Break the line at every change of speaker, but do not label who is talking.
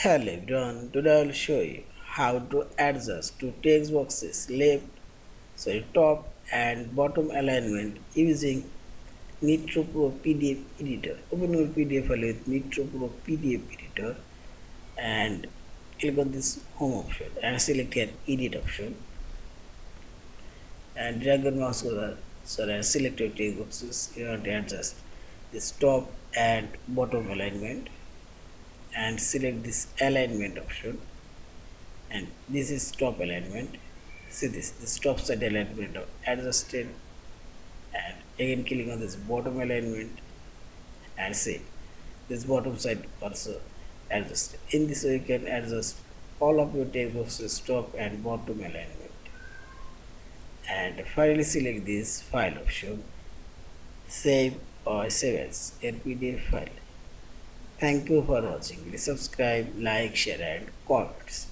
Hello everyone, today I will show you how to adjust to text boxes top and bottom alignment using Nitro Pro PDF Editor. Open your PDF file with Nitro Pro PDF Editor and click on this home option and select an edit option and drag your mouse over and select your text boxes. You want to adjust this top and bottom alignment and select this alignment option, and this is top alignment. See this top side alignment of adjusted, and again click on this bottom alignment and see this bottom side also adjusted. In this way you can adjust all of your text boxes top and bottom alignment. And finally select this file option, save or save as a PDF file. Thank you for watching. Please subscribe, like, share and comments.